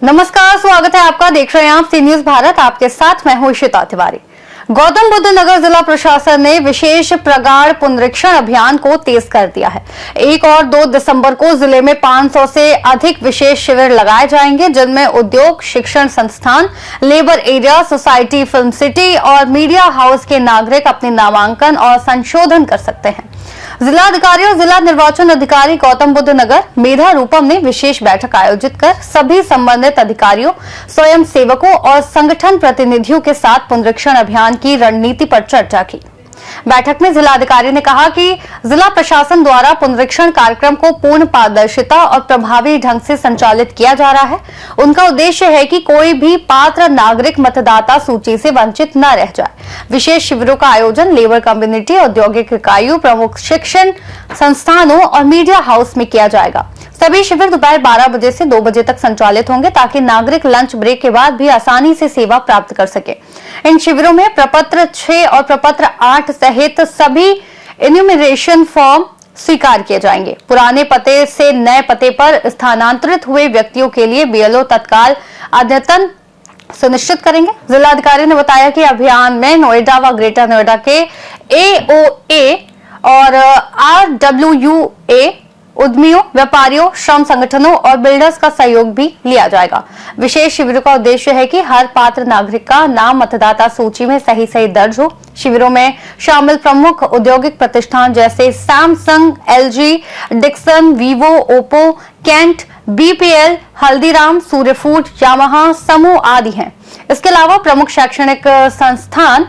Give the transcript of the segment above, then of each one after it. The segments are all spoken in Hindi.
नमस्कार, स्वागत है आपका। देख रहे हैं आप सी न्यूज भारत। आपके साथ मैं हूं इशिता तिवारी। गौतम बुद्ध नगर जिला प्रशासन ने विशेष प्रगाढ़ पुनरीक्षण अभियान को तेज कर दिया है। 1 और 2 दिसंबर को जिले में 500 से अधिक विशेष शिविर लगाए जाएंगे, जिनमें उद्योग, शिक्षण संस्थान, labour area, society, film city और मीडिया हाउस के नागरिक अपने नामांकन और संशोधन कर सकते हैं। जिलाधिकारी और जिला निर्वाचन अधिकारी गौतम बुद्ध नगर मेधा रूपम ने विशेष बैठक आयोजित कर सभी संबंधित अधिकारियों, स्वयं सेवकों और संगठन प्रतिनिधियों के साथ पुनरीक्षण अभियान की रणनीति पर चर्चा की। बैठक में जिलाधिकारी ने कहा कि जिला प्रशासन द्वारा पुनरीक्षण कार्यक्रम को पूर्ण पारदर्शिता और प्रभावी ढंग से संचालित किया जा रहा है। उनका उद्देश्य है कि कोई भी पात्र नागरिक मतदाता सूची से वंचित न रह जाए। विशेष शिविरों का आयोजन लेबर कम्युनिटी, औद्योगिक इकाइयों, प्रमुख शिक्षण संस्थानों और मीडिया हाउस में किया जाएगा। सभी शिविर दोपहर 12 बजे से 2 बजे तक संचालित होंगे, ताकि नागरिक लंच ब्रेक के बाद भी आसानी से सेवा प्राप्त कर सके। इन शिविरों में प्रपत्र 6 और प्रपत्र 8 सहित सभी इन्यूमरेशन फॉर्म स्वीकार किए जाएंगे। पुराने पते से नए पते पर स्थानांतरित हुए व्यक्तियों के लिए BLO तत्काल अद्यतन सुनिश्चित करेंगे। जिलाधिकारी ने बताया कि अभियान में नोएडा व ग्रेटर नोएडा के AOA और RWA उद्यमियों, व्यापारियों, श्रम संगठनों और बिल्डर्स का सहयोग भी लिया जाएगा। विशेष शिविरों का उद्देश्य है कि हर पात्र नागरिक का नाम मतदाता सूची में सही दर्ज हो। शिविरों में शामिल प्रमुख औद्योगिक प्रतिष्ठान जैसे Samsung, LG, Dixon, Vivo, Oppo, Kent, BPL, Haldiram, Surya food, Yamaha, समूह आदि हैं। इसके अलावा प्रमुख शैक्षणिक संस्थान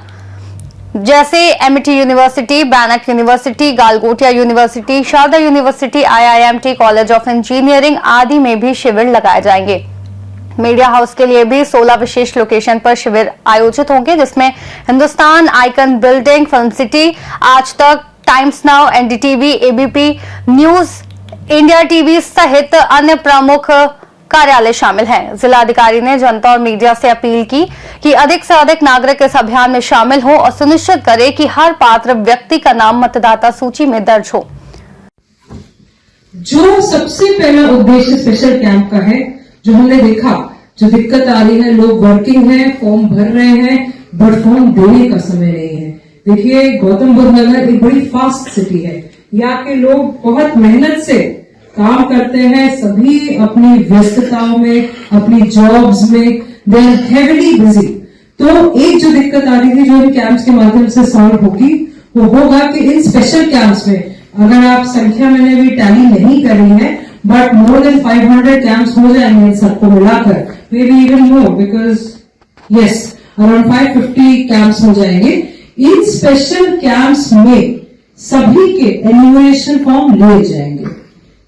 जैसे MIT university, Bennett university, Galgotia university, Sharda university, IIMT, college of engineering आदि में भी शिविर लगाए जाएंगे। मीडिया हाउस के लिए भी 16 विशेष लोकेशन पर शिविर आयोजित होंगे, जिसमें Hindustan icon building, film city, आज तक, times now, NDTV, ABP news, India TV सहित अन्य प्रमुख कार्यालय शामिल हैं। जिलाधिकारी ने जनता और मीडिया से अपील की कि अधिक से अधिक नागरिक इस अभियान में शामिल हो और सुनिश्चित करे कि हर पात्र व्यक्ति का नाम मतदाता सूची में दर्ज हो। जो सबसे पहला उद्देश्य स्पेशल कैंप का है, जो हमने देखा, जो दिक्कत आ रही है, लोग वर्किंग है, फॉर्म भर रहे हैं, बट फॉर्म देने का समय नहीं है। देखिए, गौतम बुद्ध नगर एक बड़ी फास्ट सिटी है। यहाँ के लोग बहुत मेहनत से काम करते हैं, सभी अपनी व्यस्तताओं में, अपनी जॉब्स में दे आर हेवीली बिजी। तो एक जो दिक्कत आ रही थी, जो इन कैंप्स के माध्यम से सॉल्व होगी, वो होगा कि इन स्पेशल कैंप्स में, अगर आप संख्या मैंने भी टैली नहीं करी है, बट मोर देन 500 कैंप्स हो जाएंगे इन सबको मिलाकर, may be even more, because yes, around 550 camps हो जाएंगे। इन स्पेशल कैंप्स में सभी के एन्यूमरेशन फॉर्म लिए जाएंगे।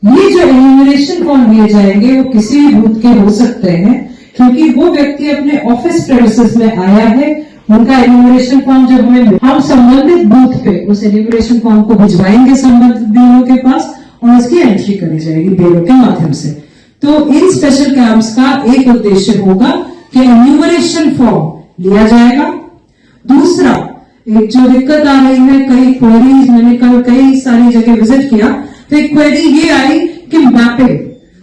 ये जो एन्यूमरेशन फॉर्म दिए जाएंगे वो किसी भी बूथ के हो सकते हैं, क्योंकि वो व्यक्ति अपने ऑफिस प्रेमिसेस में आया है। उनका एन्यूमरेशन फॉर्म जब हम संबंधित बूथ पे उस एन्यूमरेशन फॉर्म को भिजवाएंगे संबंधित BLO के पास, और उसकी एंट्री करी जाएगी BLO के माध्यम से। तो इन स्पेशल कैंप्स का एक उद्देश्य होगा कि एन्यूमरेशन फॉर्म लिया जाएगा। दूसरा, एक जो दिक्कत आ रही है, कई क्वेरीज, मैंने कल कई सारी जगह विजिट किया, तो एक क्वेरी ये आई कि मैपिंग,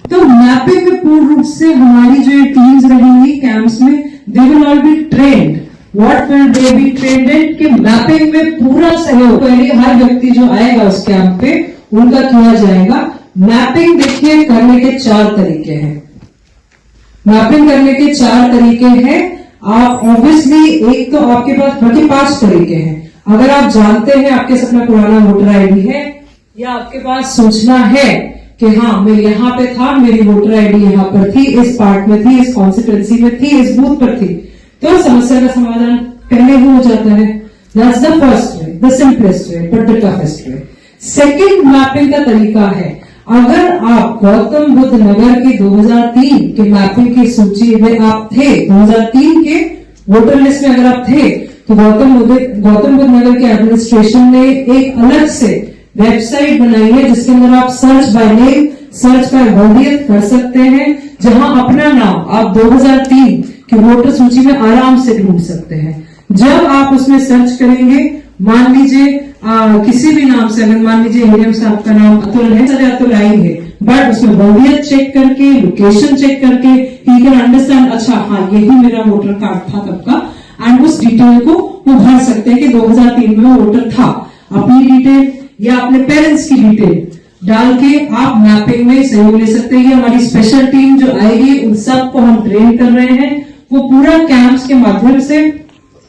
तो मैपिंग में पूर्ण रूप से हमारी जो टीम्स रहेंगी कैंप्स में, they will all be trained. What will they be trained in, कि मैपिंग में पूरा सहयोग क्वेरी हर व्यक्ति जो आएगा उस कैंप पे उनका किया जाएगा। मैपिंग देखिए करने के 4 तरीके हैं। मैपिंग करने के 4 तरीके हैं। आप ऑब्वियसली, एक तो आपके पास बल्कि 5 तरीके हैं। अगर आप जानते हैं आपके साथ में पुराना वोटर ID है, या आपके पास सूचना है कि हाँ मैं यहाँ पे था, मेरी वोटर ID यहाँ पर थी, इस पार्ट में थी, इस कॉन्स्टिट्यूएंसी में थी, इस बूथ पर थी, तो समस्या का समाधान पहले ही हो जाता है। That's the first way, the simplest way, but the toughest way. Second mapping का तरीका है, अगर आप गौतम बुद्ध नगर की 2003 के मैपिंग की सूची में आप थे, 2003 के वोटर लिस्ट में अगर आप थे, तो गौतम बुद्ध नगर के एडमिनिस्ट्रेशन ने एक अलग से वेबसाइट बनाई है, जिसके अंदर आप search by name, search by वरीयत कर सकते हैं, जहां अपना नाम आप 2003 की वोटर सूची में आराम से ढूंढ सकते हैं। जब आप उसमें सर्च करेंगे, मान लीजिए किसी भी नाम से, अगर मान लीजिए एडीएम साहब का नाम अतुल है, सारे अतुल आएंगे, बट उसमें वलीयत चेक करके, लोकेशन चेक करके ही कैन अंडरस्टैंड, अच्छा हाँ यही मेरा वोटर कार्ड था तब का, एंड उस डिटेल को वो भर सकते हैं कि 2003 में वो वोटर था। अपनी डिटेल या अपने पेरेंट्स की डिटेल डाल के आप मैपिंग में सहयोग ले सकते हैं। ये हमारी स्पेशल टीम जो आएगी, उन सबको हम ट्रेन कर रहे हैं, वो पूरा कैंप्स के माध्यम से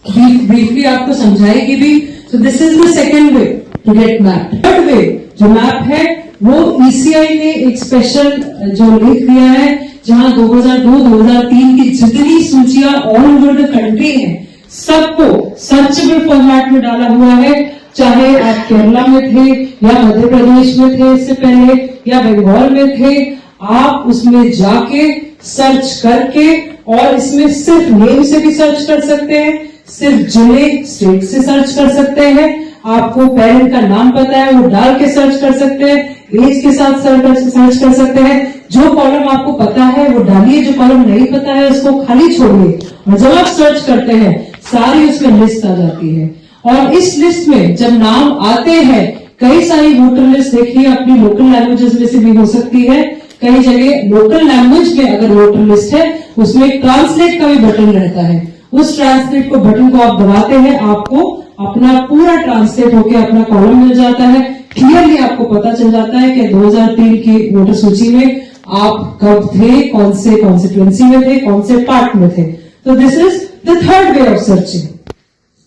ब्रीफली आपको समझाएगी भी। So this is the second way to get map. Third way जो मैप है वो ईसीआई ने एक स्पेशल जो लिख दिया है, जहां 2002-2003 की जितनी सूचियां ऑल ओवर द कंट्री है सबको सर्चेबल फॉर्मेट में डाला हुआ है। चाहे आप केरला में थे या मध्य प्रदेश में थे इससे पहले या बंगाल में थे, आप उसमें जाके सर्च करके, और इसमें सिर्फ नेम से भी सर्च कर सकते हैं, सिर्फ जिले स्टेट से सर्च कर सकते हैं। आपको पेरेंट का नाम पता है वो डाल के सर्च कर सकते हैं, एज के साथ सर्च कर सकते हैं। जो कॉलम आपको पता है वो डालिए, जो कॉलम नहीं पता है उसको खाली छोड़िए, और जब आप सर्च करते हैं सारी उसमें लिस्ट आ जाती है। और इस लिस्ट में जब नाम आते हैं, कई सारी वोटर लिस्ट देखिए अपनी लोकल लैंग्वेजेस में से भी हो सकती है। कई जगह लोकल लैंग्वेज में अगर वोटर लिस्ट है उसमें ट्रांसलेट का भी बटन रहता है, उस ट्रांसलेट को बटन को आप दबाते हैं, आपको अपना पूरा ट्रांसलेट होकर अपना कॉलम मिल जाता है। क्लियरली आपको पता चल जाता है कि 2003 की वोटर सूची में आप कब थे, कौन से कॉन्स्टिट्यूएंसी में थे, कौन से पार्ट में थे। तो this is the third way of searching.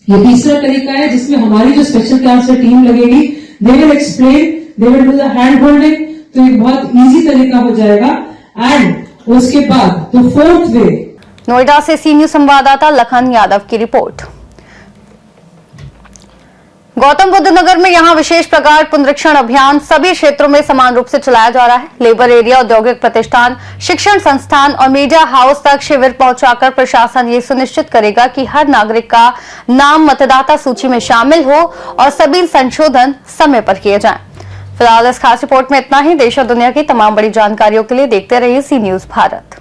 ये तीसरा तरीका है जिसमें हमारी जो स्पेशल कैंप्स टीम लगेगी, they will explain, they will do the hand holding, तो एक बहुत इजी तरीका हो जाएगा। एंड उसके बाद तो फोर्थ वे। नोएडा से सी न्यूज संवाददाता लखन यादव की रिपोर्ट। गौतम बुद्ध नगर में यहां विशेष प्रगाढ़ पुनरीक्षण अभियान सभी क्षेत्रों में समान रूप से चलाया जा रहा है। लेबर एरिया, औद्योगिक प्रतिष्ठान, शिक्षण संस्थान और मीडिया हाउस तक शिविर पहुंचाकर प्रशासन ये सुनिश्चित करेगा कि हर नागरिक का नाम मतदाता सूची में शामिल हो और सभी संशोधन समय पर किए जाएं। फिलहाल इस खास रिपोर्ट में इतना ही। देश और दुनिया की तमाम बड़ी जानकारियों के लिए देखते रहिए सी न्यूज भारत।